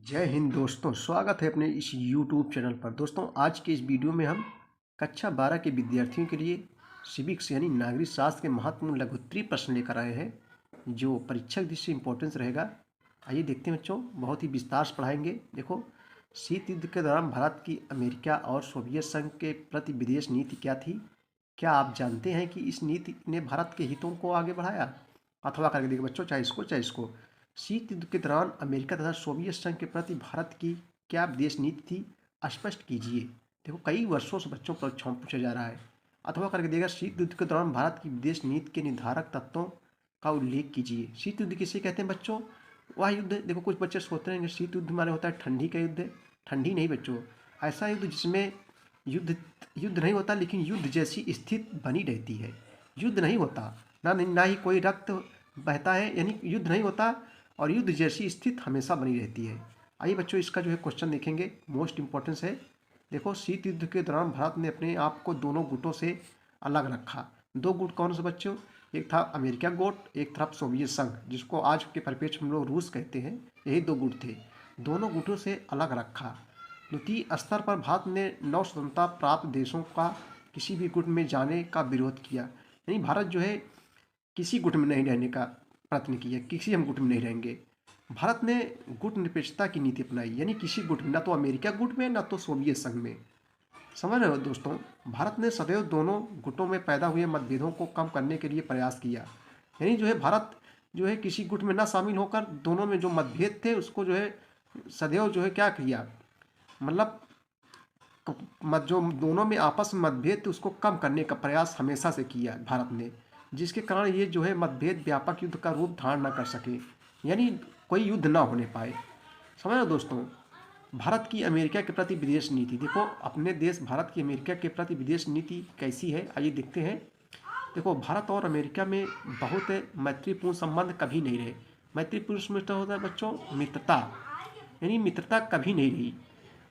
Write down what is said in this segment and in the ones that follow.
जय हिंद दोस्तों, स्वागत है अपने इस YouTube चैनल पर। दोस्तों, आज के इस वीडियो में हम कक्षा 12 के विद्यार्थियों के लिए सिविक्स यानी नागरिक शास्त्र के महत्वपूर्ण लघुत्तरीय प्रश्न लेकर आए हैं, जो परीक्षा की दृष्टि से इम्पोर्टेंस रहेगा। आइए देखते हैं बच्चों, बहुत ही विस्तार से पढ़ाएंगे। देखो, शीत युद्ध के दौरान भारत की अमेरिका और सोवियत संघ के प्रति विदेश नीति क्या थी? क्या आप जानते हैं कि इस नीति ने भारत के हितों को आगे बढ़ाया? अथवा करके देखिए बच्चों, चाहे इसको। शीत युद्ध के दौरान अमेरिका तथा सोवियत संघ के प्रति भारत की क्या विदेश नीति थी? स्पष्ट कीजिए। देखो, कई वर्षों से बच्चों परीक्षाओं में पूछा जा रहा है। अथवा करके देगा, शीत युद्ध के दौरान भारत की विदेश नीति के निर्धारक तत्वों का उल्लेख कीजिए। शीत युद्ध किसे कहते हैं बच्चों? वह युद्ध, देखो कुछ बच्चे सोचते हैं कि शीत युद्ध माने होता है ठंडी का युद्ध। ठंडी नहीं बच्चों, ऐसा युद्ध जिसमें युद्ध युद्ध नहीं होता, लेकिन युद्ध जैसी स्थिति बनी रहती है। युद्ध नहीं होता, ना ही कोई रक्त बहता है, यानी युद्ध नहीं होता और युद्ध जैसी स्थिति हमेशा बनी रहती है। आइए बच्चों, इसका जो है क्वेश्चन देखेंगे, मोस्ट इम्पोर्टेंस है। देखो, शीत युद्ध के दौरान भारत ने अपने आप को दोनों गुटों से अलग रखा। दो गुट कौन से बच्चों? एक था अमेरिका गुट, एक था सोवियत संघ, जिसको आज के परिप्रेक्ष्य हम लोग रूस कहते हैं। यही दो गुट थे, दोनों गुटों से अलग रखा। द्वितीय स्तर पर भारत ने नव स्वतंत्रता प्राप्त देशों का किसी भी गुट में जाने का विरोध किया। यानी भारत जो है किसी गुट में नहीं रहने का प्रयत्न किया, किसी हम गुट में नहीं रहेंगे। भारत ने गुट निरपेक्षता की नीति अपनाई, यानी किसी गुट में, ना तो अमेरिका गुट में ना तो सोवियत संघ में। समझ रहे हो दोस्तों, भारत ने सदैव दोनों गुटों में पैदा हुए मतभेदों को कम करने के लिए प्रयास किया। यानी जो है भारत जो है किसी गुट में ना शामिल होकर दोनों में जो मतभेद थे उसको जो है सदैव जो है क्या किया, मतलब जो दोनों में आपस में मतभेद थे उसको कम करने का प्रयास हमेशा से किया भारत ने, जिसके कारण ये जो है मतभेद व्यापक युद्ध का रूप धारण न कर सके, यानी कोई युद्ध ना होने पाए। समझ लो दोस्तों, भारत की अमेरिका के प्रति विदेश नीति। देखो, अपने देश भारत की अमेरिका के प्रति विदेश नीति कैसी है, आइए देखते हैं। देखो, भारत और अमेरिका में बहुत मैत्रीपूर्ण संबंध कभी नहीं रहे। मैत्रीपूर्ण संबंध होता है बच्चों मित्रता, यानी मित्रता कभी नहीं रही।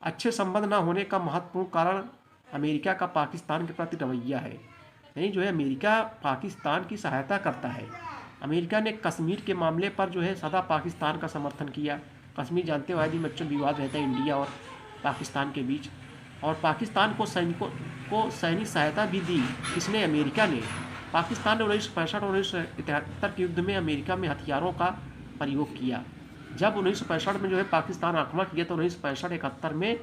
अच्छे संबंध ना होने का महत्वपूर्ण कारण अमेरिका का पाकिस्तान के प्रति रवैया है। यानी जो है अमेरिका पाकिस्तान की सहायता करता है। अमेरिका ने कश्मीर के मामले पर जो है सदा पाकिस्तान का समर्थन किया। कश्मीर जानते हो आदि बच्चों विवाद रहता है इंडिया और पाकिस्तान के बीच, और पाकिस्तान को सैनिकों को सैनिक सहायता भी दी। इसने अमेरिका ने पाकिस्तान ने 1965 और 1973 के युद्ध में अमेरिका में हथियारों का प्रयोग किया। जब 1965 में जो है पाकिस्तान आक्रमण किया तो 1965-71 में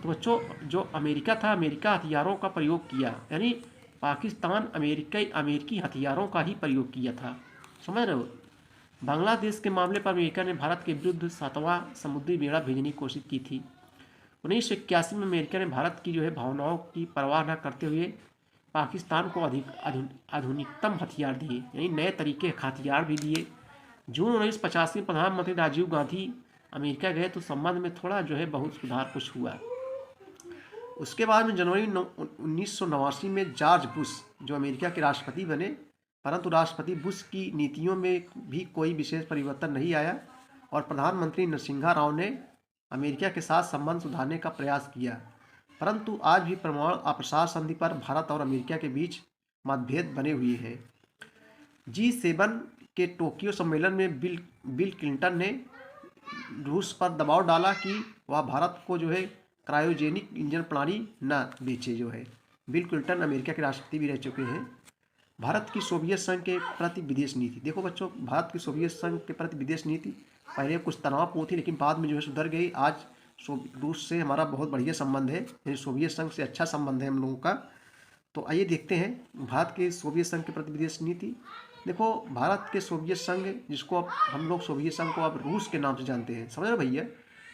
तो बच्चों जो अमेरिका था, अमेरिका हथियारों का प्रयोग किया, यानी पाकिस्तान अमेरिकी हथियारों का ही प्रयोग किया था। समझ रहे हो? बांग्लादेश के मामले पर अमेरिका ने भारत के विरुद्ध 7वां समुद्री बेड़ा भेजने की कोशिश की थी। 1981 में अमेरिका ने भारत की जो है भावनाओं की परवाह न करते हुए पाकिस्तान को आधुनिकतम हथियार दिए, यानी नए तरीके के हथियार भी दिए। जून 1985 में प्रधानमंत्री राजीव गांधी अमेरिका गए तो संबंध में थोड़ा जो है बहुत सुधार कुछ हुआ। उसके बाद में जनवरी 1989 में जॉर्ज बुश जो अमेरिका के राष्ट्रपति बने, परंतु राष्ट्रपति बुश की नीतियों में भी कोई विशेष परिवर्तन नहीं आया और प्रधानमंत्री नरसिम्हा राव ने अमेरिका के साथ संबंध सुधारने का प्रयास किया। परंतु आज भी परमाणु अप्रसार संधि पर भारत और अमेरिका के बीच मतभेद बने हुए हैं। G7 के टोक्यो सम्मेलन में बिल क्लिंटन ने रूस पर दबाव डाला कि वह भारत को जो है क्रायोजेनिक इंजन प्रणाली न बेचे। जो है बिल क्लिंटन अमेरिका के राष्ट्रपति भी रह चुके हैं। भारत की सोवियत संघ के प्रति विदेश नीति। देखो बच्चों, भारत की सोवियत संघ के प्रति विदेश नीति पहले कुछ तनावपूर्ण थी, लेकिन बाद में जो है सुधर गई। आज रूस से हमारा बहुत बढ़िया संबंध है, यानी सोवियत संघ से अच्छा संबंध है हम लोगों का। तो आइए देखते हैं भारत के सोवियत संघ के प्रति विदेश नीति। देखो, भारत के सोवियत संघ, जिसको अब हम लोग सोवियत संघ को अब रूस के नाम से जानते हैं, समझ रहे भैया।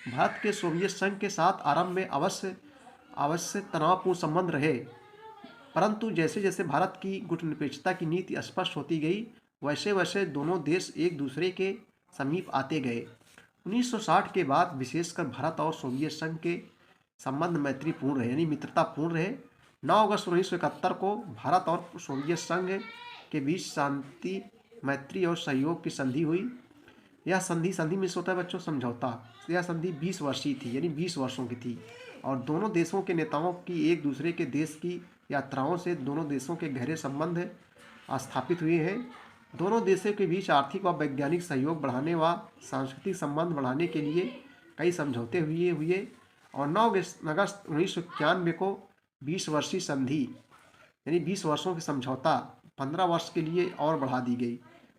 भारत के सोवियत संघ के साथ आरंभ में अवश्य तनावपूर्ण संबंध रहे, परंतु जैसे जैसे भारत की गुटनिरपेक्षता की नीति स्पष्ट होती गई, वैसे वैसे दोनों देश एक दूसरे के समीप आते गए। 1960 के बाद विशेषकर भारत और सोवियत संघ के संबंध मैत्रीपूर्ण रहे, यानी मित्रतापूर्ण रहे। 9 अगस्त 1971 को भारत और सोवियत संघ के बीच शांति, मैत्री और सहयोग की संधि हुई। यह संधि में होता है बच्चों समझौता। यह संधि 20 वर्षीय थी, यानी 20 वर्षों की थी, और दोनों देशों के नेताओं की एक दूसरे के देश की यात्राओं से दोनों देशों के गहरे संबंध स्थापित हुए हैं। दोनों देशों के बीच आर्थिक व वैज्ञानिक सहयोग बढ़ाने व सांस्कृतिक संबंध बढ़ाने के लिए कई समझौते हुए और 9 अगस्त 1991 को 20 वर्षीय संधि यानी 20 वर्षों की समझौता 15 वर्ष के लिए और बढ़ा दी गई।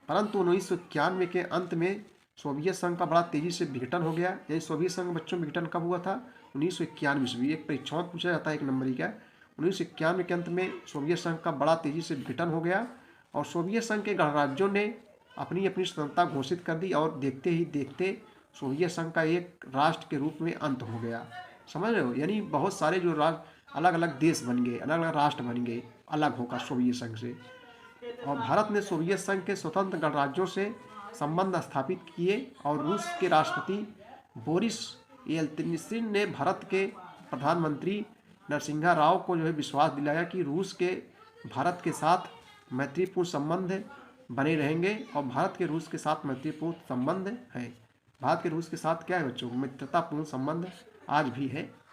परंतु 1991 के अंत में सोवियत संघ का बड़ा तेजी से विघटन हो गया। यही सोवियत संघ बच्चों में विघटन कब हुआ था? 1991 ईस्वी। एक परीक्षाओं में पूछा जाता है, एक नंबरी का। 1991 के अंत में सोवियत संघ का बड़ा तेजी से विघटन हो गया और सोवियत संघ के गणराज्यों ने अपनी अपनी स्वतंत्रता घोषित कर दी और देखते ही देखते सोवियत संघ का एक राष्ट्र के रूप में अंत हो गया। समझ रहे हो? यानी बहुत सारे जो अलग अलग देश बन गए, अलग अलग राष्ट्र बन गए अलग होकर सोवियत संघ से। और भारत ने सोवियत संघ के स्वतंत्र गणराज्यों से संबंध स्थापित किए और रूस के राष्ट्रपति बोरिस येल्त्सिन ने भारत के प्रधानमंत्री नरसिम्हा राव को जो है विश्वास दिलाया कि रूस के भारत के साथ मैत्रीपूर्ण संबंध बने रहेंगे। और भारत के रूस के साथ मैत्रीपूर्ण संबंध है। भारत के रूस के साथ क्या है बच्चों? मित्रतापूर्ण संबंध आज भी है।